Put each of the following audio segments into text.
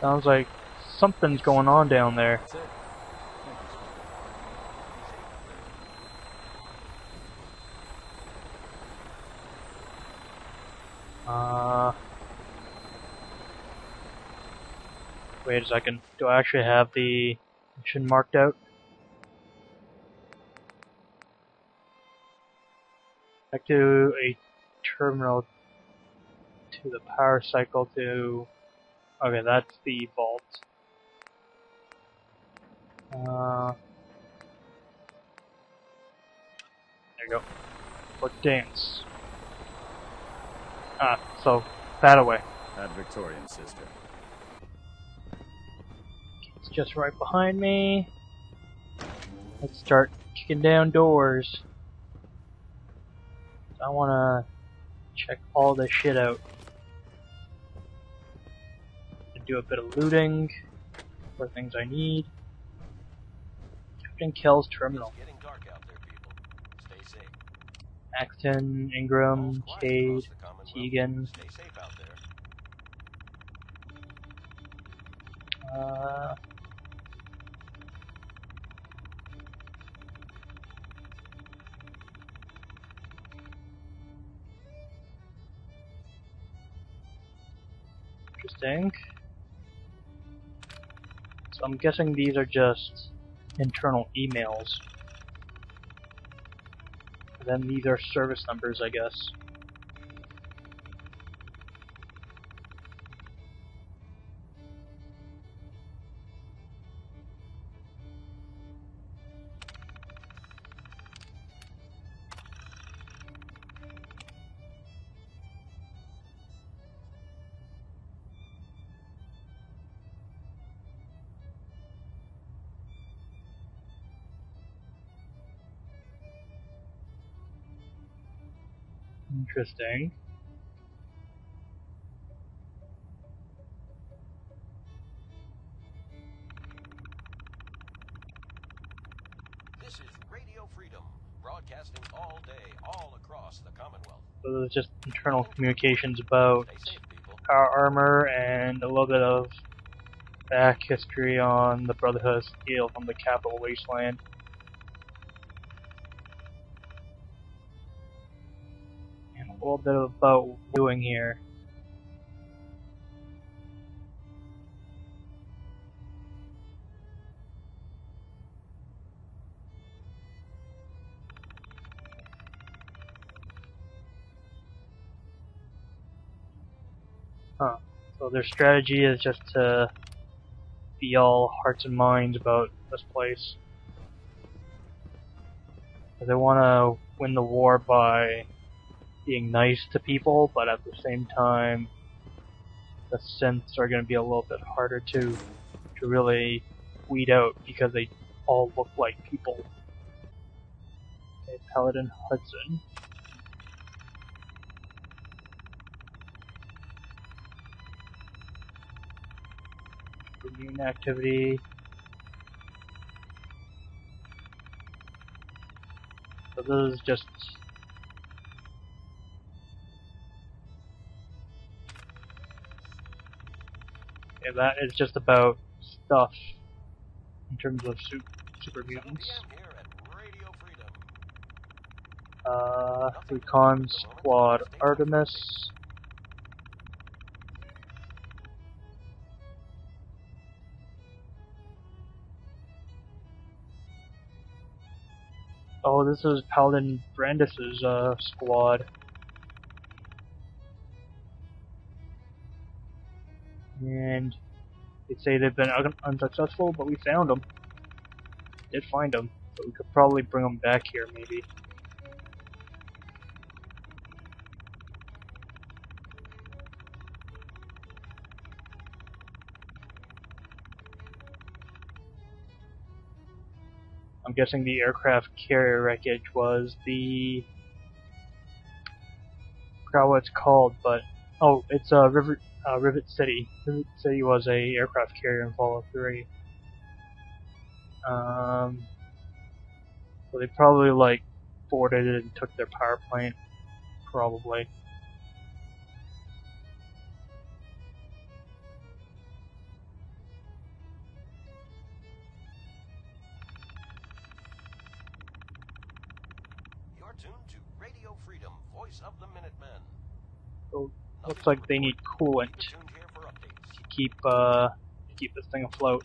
Sounds like something's going on down there. That's it. Wait a second. Do I actually have the mission marked out? Back to a terminal to the power cycle to... Okay, that's the vault. There you go. Click dance. So that away. That Victorian sister. It's just right behind me. Let's start kicking down doors. I wanna check all this shit out. And do a bit of looting for things I need. Captain Kell's terminal. It's getting dark out there, people. Stay safe. Acton, Ingram, All's quiet Cade, across the Commonwealth. Tegan. Stay safe out there. Interesting. So I'm guessing these are just internal emails. And then these are service numbers, I guess. Interesting. This is Radio Freedom, broadcasting all day, all across the Commonwealth. So there's just internal communications about Stay safe, people. our armor and a little bit of back history on the Brotherhood of Steel from the Capital Wasteland. And a little bit about what we're doing here. So their strategy is just to be all hearts and minds about this place. They want to win the war by being nice to people, but at the same time, the synths are going to be a little bit harder to really weed out because they all look like people. Okay, Paladin Hudson. Immune activity. So this is just that is just about stuff in terms of super 7 mutants. p.m. here at Radio Freedom. Recon Squad Artemis. Oh, this is Paladin Brandis's squad. And they say they've been unsuccessful, but we found them. Did find them, but we could probably bring them back here, maybe. I'm guessing the aircraft carrier wreckage was the... I forgot what it's called, but... Oh, it's Rivet City. Rivet City was a aircraft carrier in Fallout 3. So they probably, like, boarded it and took their power plant. Probably. tuned to Radio Freedom, voice of the Minutemen. So, looks like they need coolant Keep tuned here for updates. to keep this thing afloat.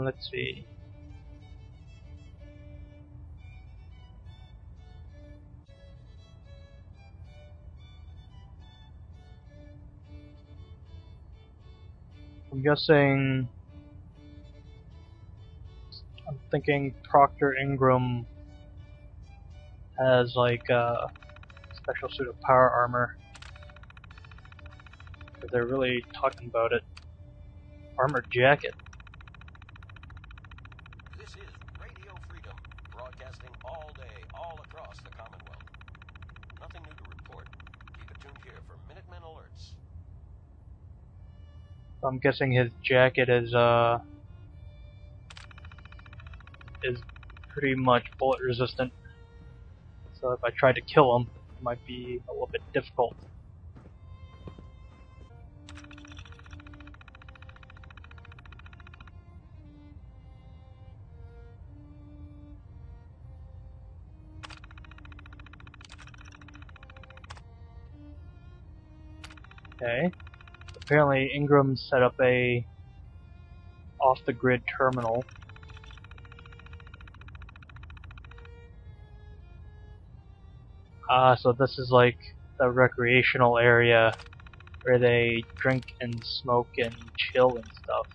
Let's see. I'm guessing. I'm thinking Proctor Ingram has like a special suit of power armor. But they're really talking about it. Armored jacket. This is Radio Freedom, broadcasting all day, all across the Commonwealth. Nothing new to report. Keep it tuned here for Minutemen alerts. I'm guessing his jacket is pretty much bullet resistant. So if I try to kill him, it might be a little bit difficult. Okay. Apparently Ingram set up a off-the-grid terminal. So this is like the recreational area where they drink and smoke and chill and stuff.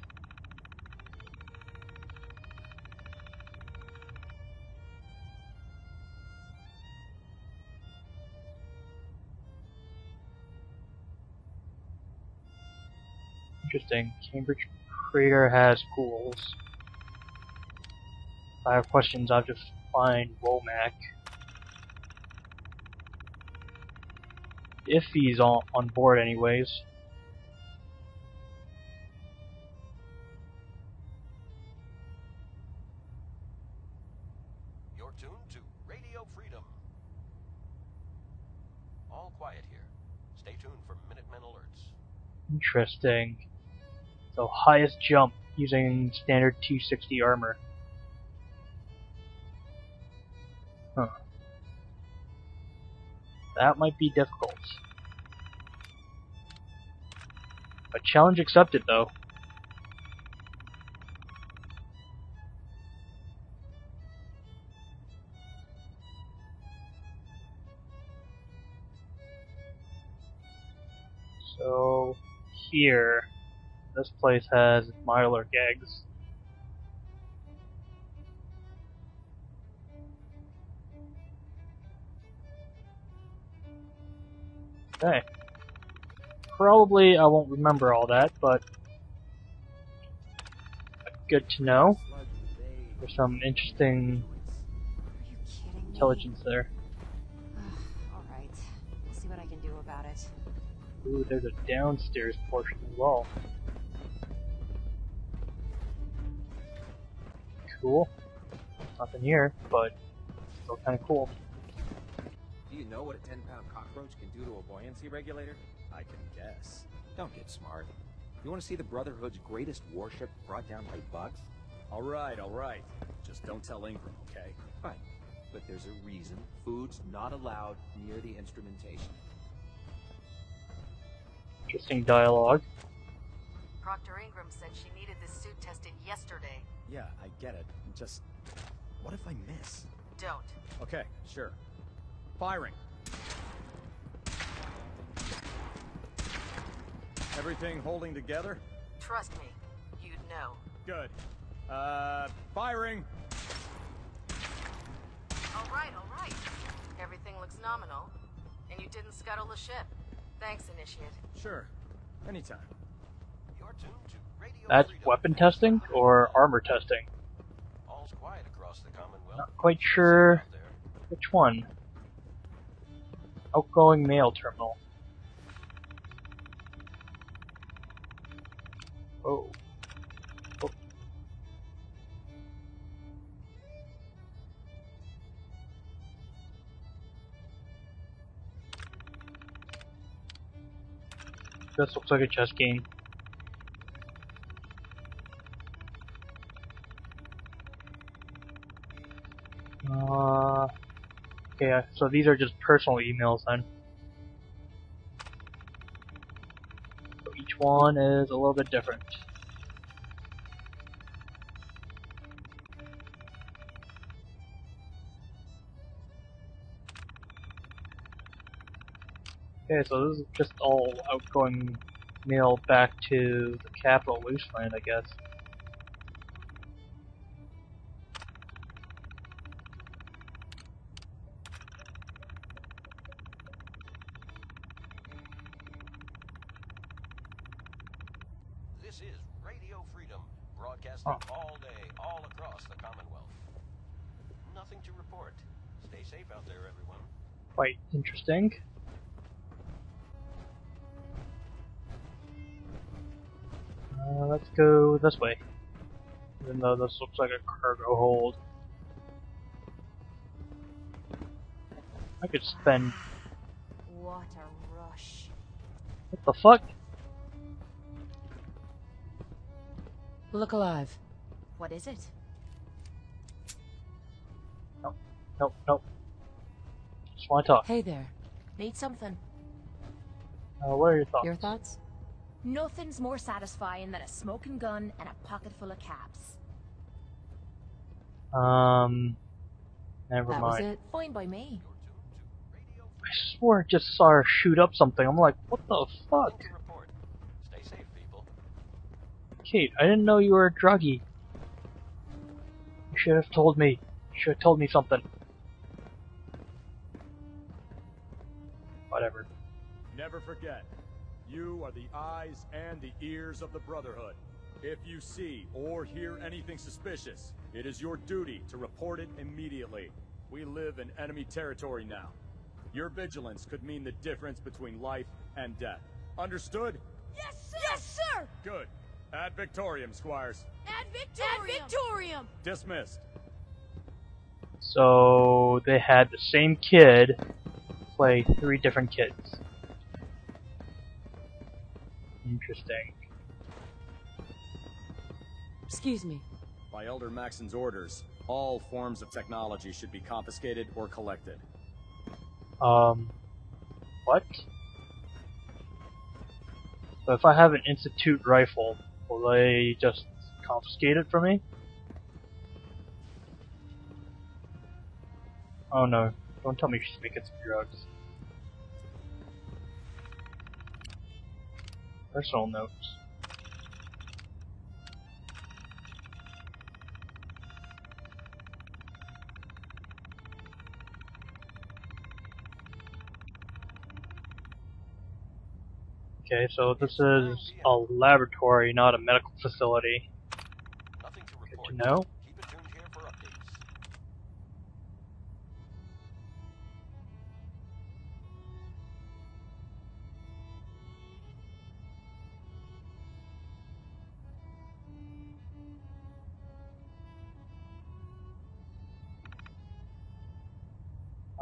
Interesting. Cambridge Crater has pools. If I have questions, I'll just find Womack. If he's on board anyways. You're tuned to Radio Freedom. All quiet here. Stay tuned for Minutemen alerts. Interesting. So highest jump using standard 260 armor. Huh. That might be difficult. But challenge accepted though. So here, this place has Mirelurk eggs. Okay. Probably I won't remember all that, but good to know. There's some interesting intelligence there. Alright. We'll see what I can do about it. Ooh, there's a downstairs portion as well. Cool. Nothing here, but still kind of cool. Do you know what a 10-pound cockroach can do to a buoyancy regulator? I can guess. Don't get smart. You want to see the Brotherhood's greatest warship brought down by bugs? All right. Just don't tell Ingram, okay? Right. But there's a reason food's not allowed near the instrumentation. Interesting dialogue. Proctor Ingram said she needed this suit tested yesterday. Yeah, I get it. Just... what if I miss? Don't. Okay, sure. Firing. Everything holding together? Trust me. You'd know. Good. Firing! Alright. Everything looks nominal. And you didn't scuttle the ship. Thanks, Initiate. Sure. Anytime. You're tuned to Radio That's Freedom. weapon testing or armor testing? All's quiet across the Commonwealth. Not quite sure Out there. which one. Outgoing mail terminal. Oh. Oh. This looks like a chess game. Okay, so these are just personal emails then. So each one is a little bit different. Okay, so this is just all outgoing mail back to the capital, Looseland, I guess. This is Radio Freedom, broadcasting all day, all across the Commonwealth. Nothing to report. Stay safe out there, everyone. Quite interesting. Let's go this way. Even though this looks like a cargo hold. I could spend... What a rush. What the fuck? Look alive. What is it? Nope. Just want to talk. Hey there. Need something? What are your thoughts? Your thoughts? Nothing's more satisfying than a smoking gun and a pocket full of caps. Never That mind. was it. Fine by me. I swore I just saw her shoot up something. I'm like, what the fuck? Nothing to report. Stay safe, people. Kate, I didn't know you were a druggie. You should have told me. You should have told me something. Whatever. Never forget, you are the eyes and the ears of the Brotherhood. If you see or hear anything suspicious, it is your duty to report it immediately. We live in enemy territory now. Your vigilance could mean the difference between life and death. Understood? Yes, sir! Yes, sir! Good. Ad Victoriam, Squires. Ad Victoriam! Ad Victoriam! Dismissed. So they had the same kid play 3 different kids. Interesting. Excuse me. By Elder Maxon's orders, all forms of technology should be confiscated or collected. What? So if I have an Institute rifle, will they just confiscate it from me? Oh no, don't tell me she's making some drugs. Personal notes. Okay, so this is a laboratory, not a medical facility. Nothing to Good report. to know. Keep it tuned here for updates.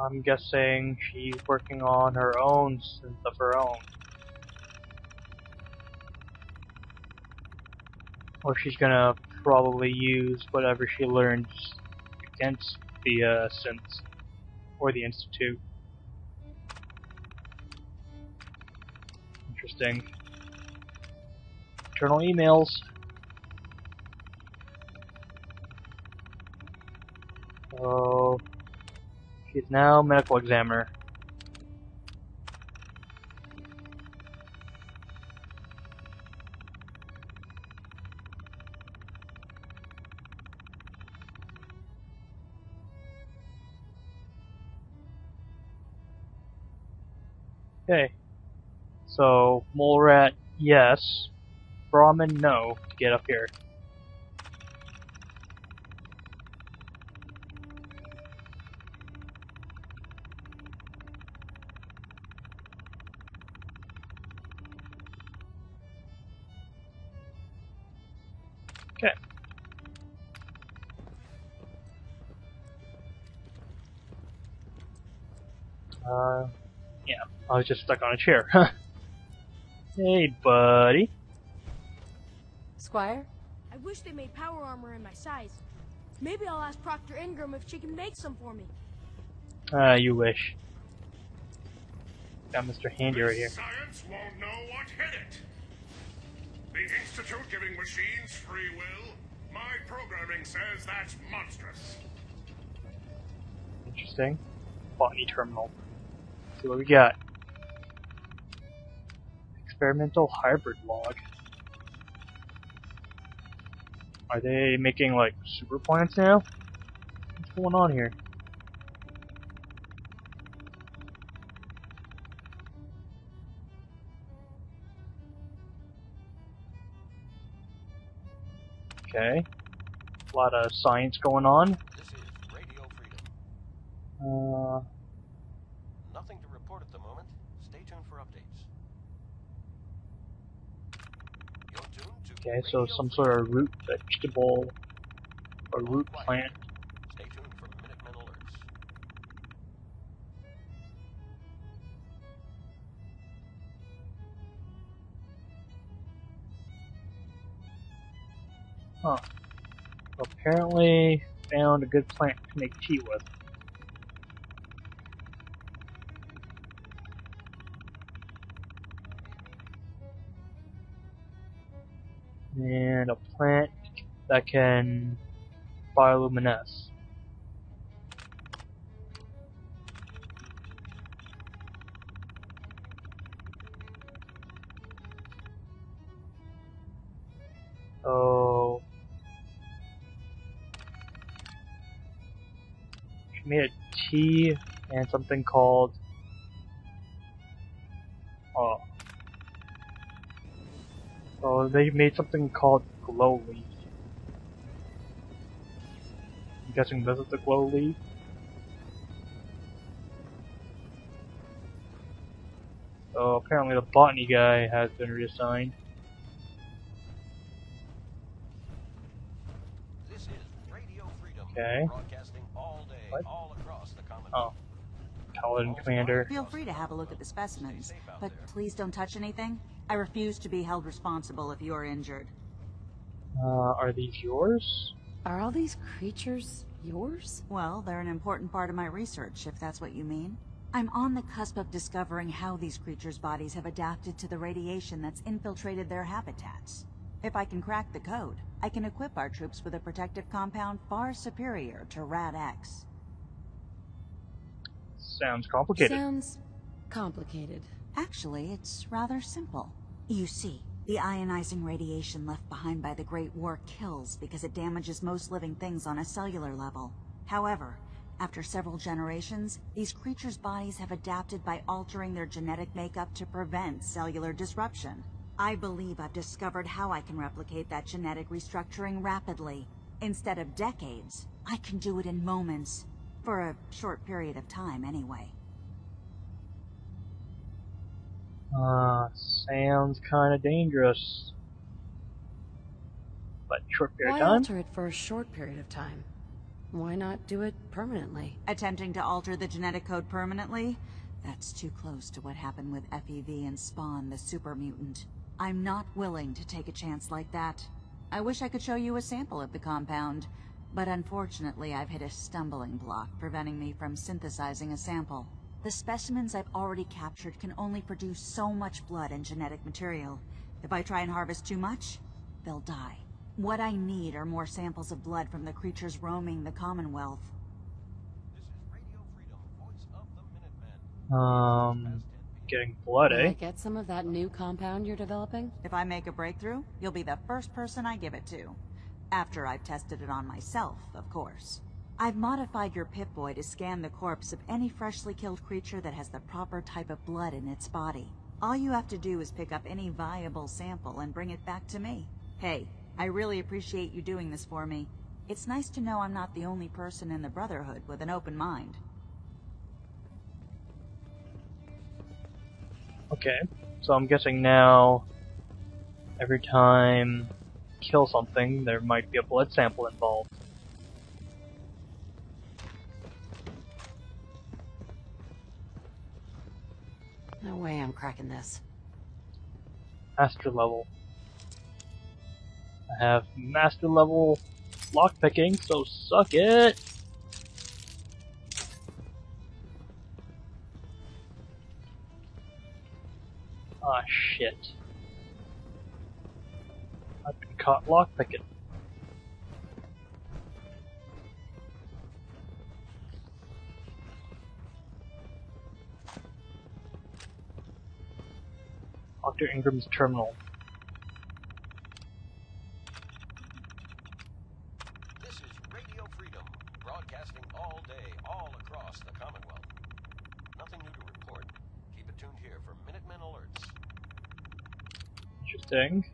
I'm guessing she's working on her own synth of her own. Or she's gonna probably use whatever she learns against the synths or the Institute. Interesting. Internal emails. So she's now medical examiner. Okay. So mole rat, yes. Brahmin, no. To get up here. Okay. Yeah, I was just stuck on a chair. Hey, buddy. Squire? I wish they made power armor in my size. Maybe I'll ask Proctor Ingram if she can make some for me. You wish. Got Mr. Handy right here. Science won't know what hit it. The Institute giving machines free will? My programming says that's monstrous. Interesting. Botany terminal. Let's see what we got. Experimental hybrid log. Are they making like super plants now? What's going on here? Okay. A lot of science going on. This is Radio Freedom. Nothing to report at the moment. Stay tuned for updates. You're tuned to Okay, so Radio some Freedom. sort of root vegetable or root Quiet. plant. Stay tuned for Minutemen alerts. Huh. Apparently found a good plant to make tea with. And a plant that can bioluminesce. Oh. She made a tea and something called oh, they made something called glow leaf. I'm guessing this is the glow leaf. So apparently the botany guy has been reassigned. This is Radio Freedom. Okay. Broadcasting all day, What? all across the Commonwealth. Oh. Paladin Commander. Feel free to have a look at the specimens, but please don't touch anything. I refuse to be held responsible if you're injured. Are these yours? Are all these creatures yours? Well, they're an important part of my research, if that's what you mean. I'm on the cusp of discovering how these creatures' bodies have adapted to the radiation that's infiltrated their habitats. If I can crack the code, I can equip our troops with a protective compound far superior to Rad-X. Sounds complicated. Sounds complicated. Actually, it's rather simple. You see, the ionizing radiation left behind by the Great War kills because it damages most living things on a cellular level. However, after several generations, these creatures' bodies have adapted by altering their genetic makeup to prevent cellular disruption. I believe I've discovered how I can replicate that genetic restructuring rapidly. Instead of decades, I can do it in moments. For a short period of time, anyway. Sounds kinda dangerous. But short period Why of time? alter it for a short period of time? Why not do it permanently? Attempting to alter the genetic code permanently? That's too close to what happened with FEV and Spawn, the super mutant. I'm not willing to take a chance like that. I wish I could show you a sample of the compound, but unfortunately I've hit a stumbling block preventing me from synthesizing a sample. The specimens I've already captured can only produce so much blood and genetic material. If I try and harvest too much, they'll die. What I need are more samples of blood from the creatures roaming the Commonwealth. This is Radio Freedom, voice of the Minutemen. Getting blood, Can I eh? get some of that new compound you're developing? If I make a breakthrough, you'll be the first person I give it to. After I've tested it on myself, of course. I've modified your Pip-Boy to scan the corpse of any freshly killed creature that has the proper type of blood in its body. All you have to do is pick up any viable sample and bring it back to me. Hey, I really appreciate you doing this for me. It's nice to know I'm not the only person in the Brotherhood with an open mind. Okay, so I'm guessing now every time you kill something, there might be a blood sample involved. No way I'm cracking this. Master level. I have master level lockpicking, so suck it! Ah, shit. I've been caught lockpicking. Dr. Ingram's terminal. This is Radio Freedom, broadcasting all day, all across the Commonwealth. Nothing new to report. Keep it tuned here for Minutemen alerts. Interesting.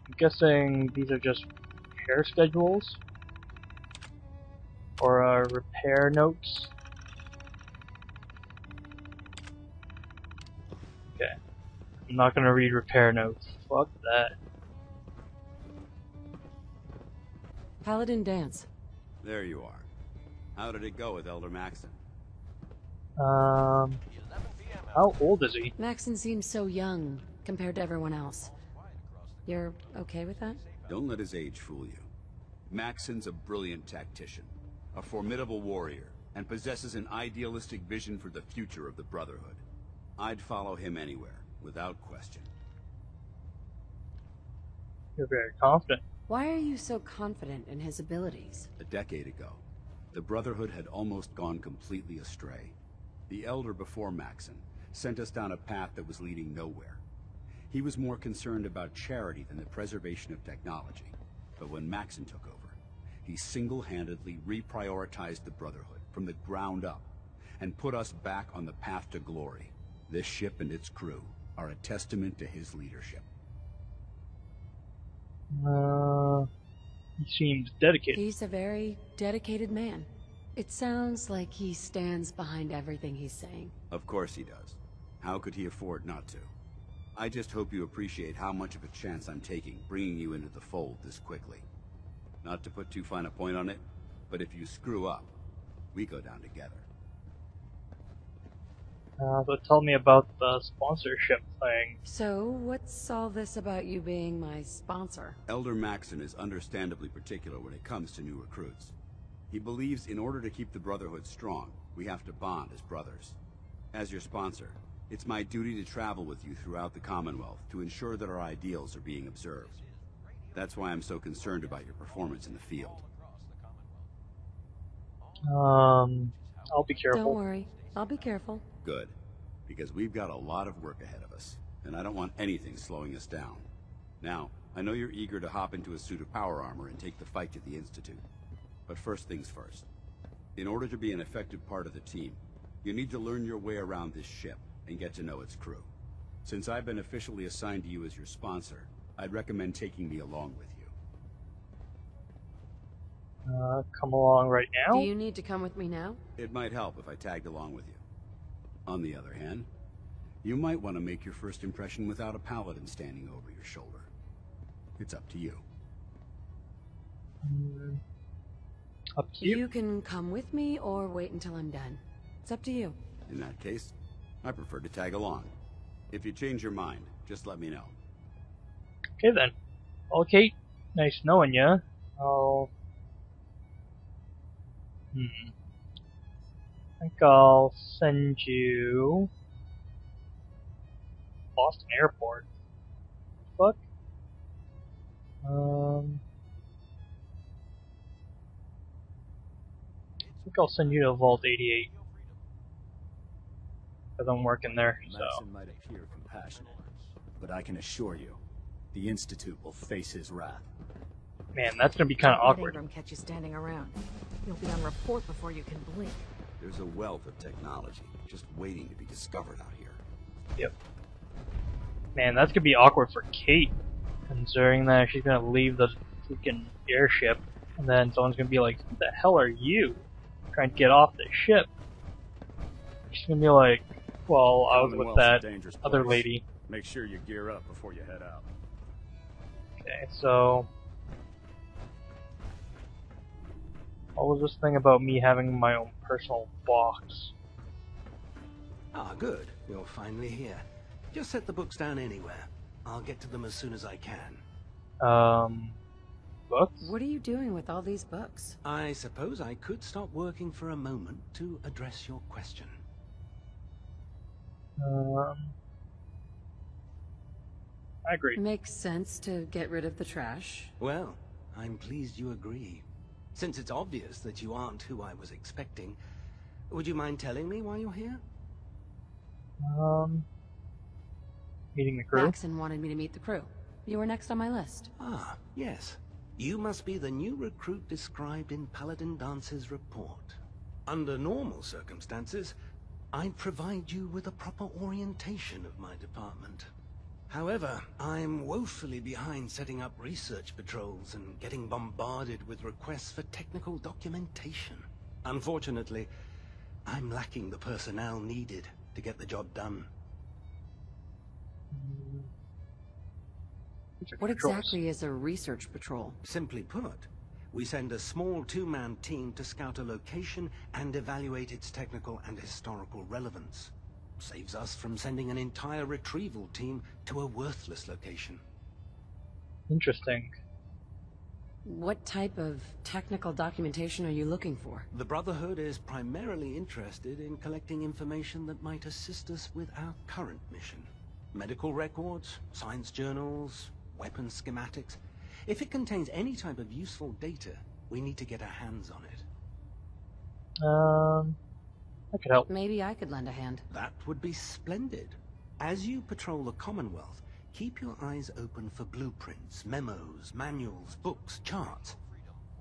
I'm guessing these are just repair schedules? Or repair notes? Okay. I'm not gonna read repair notes. Fuck that. Paladin dance. There you are. How did it go with Elder Maxon? 11 p.m. How old is he? Maxon seems so young compared to everyone else. You're okay with that? Don't let his age fool you. Maxon's a brilliant tactician, a formidable warrior, and possesses an idealistic vision for the future of the Brotherhood. I'd follow him anywhere, without question. You're very confident. Why are you so confident in his abilities? A decade ago, the Brotherhood had almost gone completely astray. The Elder before Maxon sent us down a path that was leading nowhere. He was more concerned about charity than the preservation of technology. But when Maxon took over, he single-handedly reprioritized the Brotherhood from the ground up and put us back on the path to glory. This ship and its crew are a testament to his leadership. He seems dedicated. He's a very dedicated man. It sounds like he stands behind everything he's saying. Of course he does. How could he afford not to? I just hope you appreciate how much of a chance I'm taking bringing you into the fold this quickly. Not to put too fine a point on it, but if you screw up, we go down together. So tell me about the sponsorship thing. So, what's all this about you being my sponsor? Elder Maxon is understandably particular when it comes to new recruits. He believes in order to keep the Brotherhood strong, we have to bond as brothers. As your sponsor, it's my duty to travel with you throughout the Commonwealth to ensure that our ideals are being observed. That's why I'm so concerned about your performance in the field. I'll be careful. Don't worry, I'll be careful. Good, because we've got a lot of work ahead of us, and I don't want anything slowing us down. Now, I know you're eager to hop into a suit of power armor and take the fight to the Institute. But first things first. In order to be an effective part of the team, you need to learn your way around this ship and get to know its crew. Since I've been officially assigned to you as your sponsor, I'd recommend taking me along with you. Come along right now? Do you need to come with me now? It might help if I tagged along with you. On the other hand, you might want to make your first impression without a paladin standing over your shoulder. It's up to you. Up to you. You can come with me or wait until I'm done. It's up to you. In that case, I prefer to tag along. If you change your mind, just let me know. Okay then. Well, Kate, nice knowing ya. I think I'll send you Boston Airport. Fuck. I think I'll send you to Vault 88. Because I'm working there, so. Maxon might appear compassionate, but I can assure you, the Institute will face his wrath. Man, that's gonna be kind of awkward. Ingram catch you standing around. You'll be on report before you can blink. There's a wealth of technology just waiting to be discovered out here. Yep. Man, that's gonna be awkward for Kate, considering that she's gonna leave the freaking airship, and then someone's gonna be like, "Who the hell are you?" trying to get off the ship. She's gonna be like, "Well, I was with Commonwealth's a that dangerous other place. lady." Make sure you gear up before you head out. Okay, so what was this thing about me having my own personal box? Ah, good. You're finally here. Just set the books down anywhere. I'll get to them as soon as I can. Books? What are you doing with all these books? I suppose I could stop working for a moment to address your question. I agree. Makes sense to get rid of the trash. Well, I'm pleased you agree. Since it's obvious that you aren't who I was expecting, would you mind telling me why you're here? Meeting the crew. Maxon wanted me to meet the crew. You were next on my list. Ah, yes. You must be the new recruit described in Paladin Dance's report. Under normal circumstances, I'd provide you with a proper orientation of my department. However, I'm woefully behind setting up research patrols and getting bombarded with requests for technical documentation. Unfortunately, I'm lacking the personnel needed to get the job done. What exactly is a research patrol? Simply put, we send a small two-man team to scout a location and evaluate its technical and historical relevance. Saves us from sending an entire retrieval team to a worthless location. Interesting. What type of technical documentation are you looking for? The Brotherhood is primarily interested in collecting information that might assist us with our current mission. Medical records, science journals, weapons schematics. If it contains any type of useful data, we need to get our hands on it. I could help. Maybe I could lend a hand. That would be splendid. As you patrol the Commonwealth, keep your eyes open for blueprints, memos, manuals, books, charts.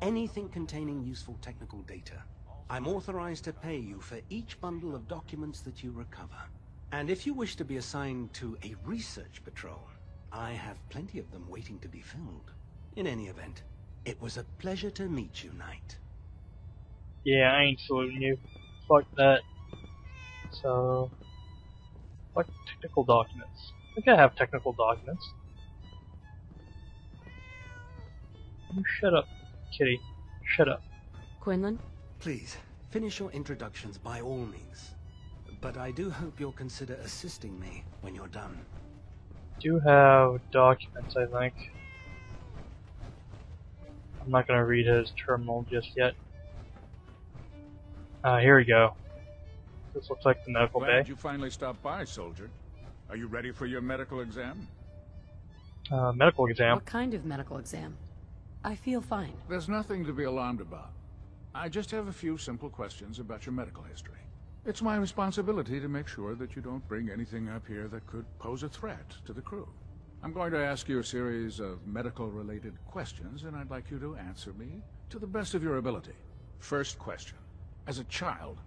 Anything containing useful technical data. I'm authorized to pay you for each bundle of documents that you recover. And if you wish to be assigned to a research patrol, I have plenty of them waiting to be filled. In any event, it was a pleasure to meet you, Knight. Yeah, I ain't saluting you. Fuck that. So... Fuck technical documents. I think I have technical documents. You shut up, kitty. Shut up. Quinlan? Please, finish your introductions by all means. But I do hope you'll consider assisting me when you're done. Do have documents, I think. I'm not gonna read his terminal just yet. Here we go. This looks like the medical bay. Glad you finally stopped by, soldier. Are you ready for your medical exam? Medical exam. What kind of medical exam? I feel fine. There's nothing to be alarmed about. I just have a few simple questions about your medical history. It's my responsibility to make sure that you don't bring anything up here that could pose a threat to the crew. I'm going to ask you a series of medical-related questions, and I'd like you to answer me to the best of your ability. First question. As a child,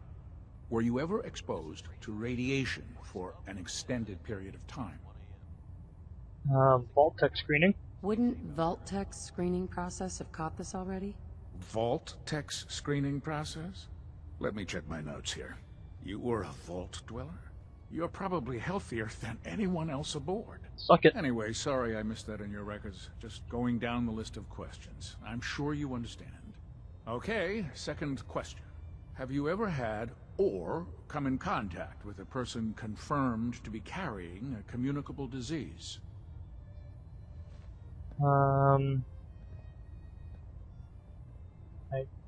were you ever exposed to radiation for an extended period of time? Vault-Tec screening? Wouldn't Vault-Tec's screening process have caught this already? Vault-Tec's screening process? Let me check my notes here. You were a Vault Dweller? You're probably healthier than anyone else aboard. Suck it. Anyway, sorry I missed that in your records. Just going down the list of questions. I'm sure you understand. Okay, second question. Have you ever had or come in contact with a person confirmed to be carrying a communicable disease? I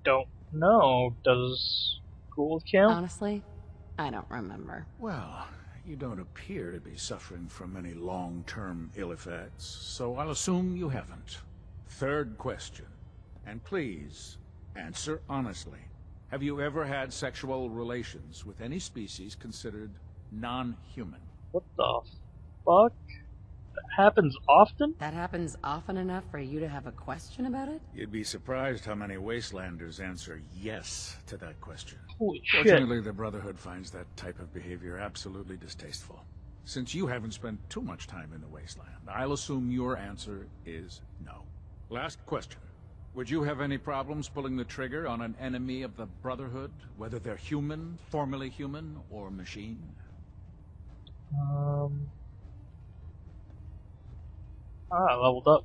don't know. Does Gould count? Honestly, I don't remember. Well, you don't appear to be suffering from any long-term ill effects, so I'll assume you haven't. Third question, and please, answer honestly. Have you ever had sexual relations with any species considered non-human? What the fuck? That happens often? That happens often enough for you to have a question about it? You'd be surprised how many Wastelanders answer yes to that question. Holy shit. Fortunately, the Brotherhood finds that type of behavior absolutely distasteful. Since you haven't spent too much time in the Wasteland, I'll assume your answer is no. Last question. Would you have any problems pulling the trigger on an enemy of the Brotherhood, whether they're human, formerly human, or machine? I leveled up.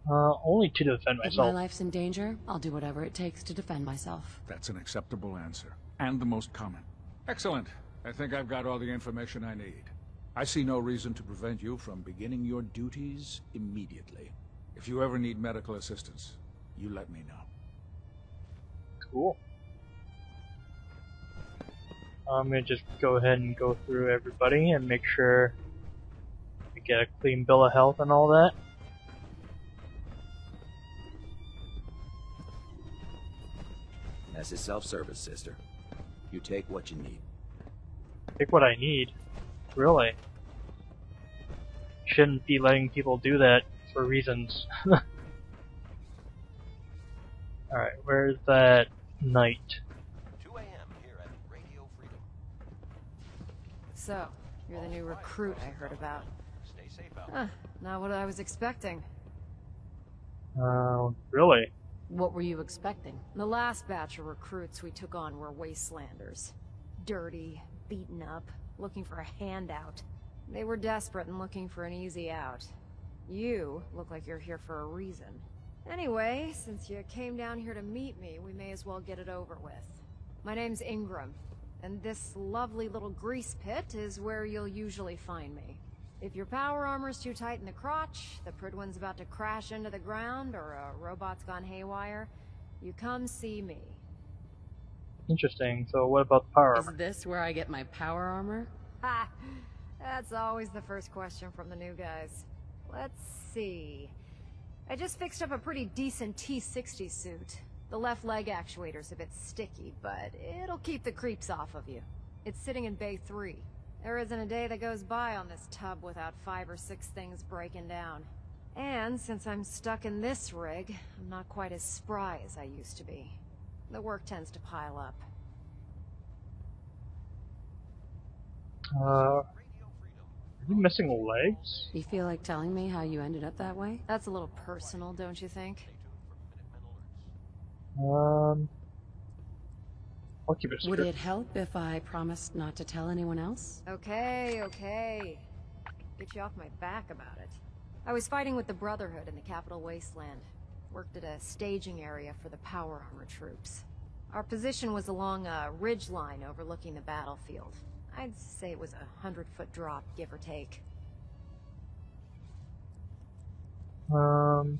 Only to defend If myself. my life's in danger, I'll do whatever it takes to defend myself. That's an acceptable answer, and the most common. Excellent. I think I've got all the information I need. I see no reason to prevent you from beginning your duties immediately. If you ever need medical assistance, you let me know. Cool. I'm gonna just go ahead and go through everybody and make sure I get a clean bill of health and all that. This is self-service, sister. You take what you need. Take what I need. Really? Shouldn't be letting people do that for reasons. Alright, where's that knight? 2 a.m. here at Radio Freedom. So, you're the new recruit I heard about. Stay safe out. Huh, not what I was expecting. Really? What were you expecting? The last batch of recruits we took on were wastelanders. Dirty, beaten up, looking for a handout. They were desperate and looking for an easy out. You look like you're here for a reason. Anyway, since you came down here to meet me, we may as well get it over with. My name's Ingram, and this lovely little grease pit is where you'll usually find me. If your power armor's too tight in the crotch, the Pridwin's about to crash into the ground, or a robot's gone haywire, you come see me. Interesting. So what about the power armor? Is this where I get my power armor? Ha! That's always the first question from the new guys. Let's see. I just fixed up a pretty decent T-60 suit. The left leg actuator's a bit sticky, but it'll keep the creeps off of you. It's sitting in Bay 3. There isn't a day that goes by on this tub without 5 or 6 things breaking down. And since I'm stuck in this rig, I'm not quite as spry as I used to be. The work tends to pile up. Are you missing legs? You feel like telling me how you ended up that way? That's a little personal, don't you think? I'll keep it Would secret. it help if I promised not to tell anyone else? Okay, okay. Get you off my back about it. I was fighting with the Brotherhood in the Capital Wasteland. Worked at a staging area for the power armor troops. Our position was along a ridge line overlooking the battlefield. I'd say it was a 100-foot drop, give or take. Quite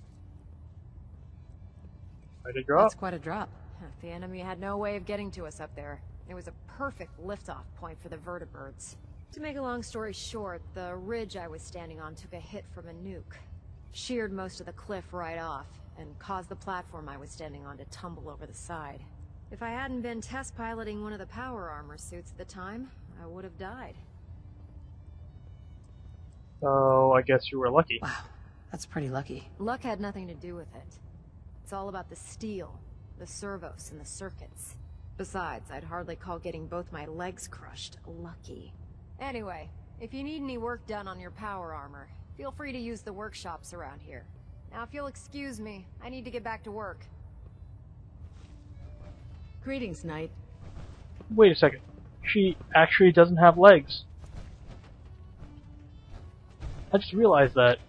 a drop. That's quite a drop. The enemy had no way of getting to us up there. It was a perfect liftoff point for the vertibirds. To make a long story short, the ridge I was standing on took a hit from a nuke. Sheared most of the cliff right off, and caused the platform I was standing on to tumble over the side. If I hadn't been test piloting one of the power armor suits at the time, I would have died. So I guess you were lucky. Wow, that's pretty lucky. Luck had nothing to do with it. It's all about the steel, the servos, and the circuits. Besides, I'd hardly call getting both my legs crushed lucky. Anyway, if you need any work done on your power armor, feel free to use the workshops around here. Now, if you'll excuse me, I need to get back to work. Greetings, Knight. Wait a second. She actually doesn't have legs. I just realized that.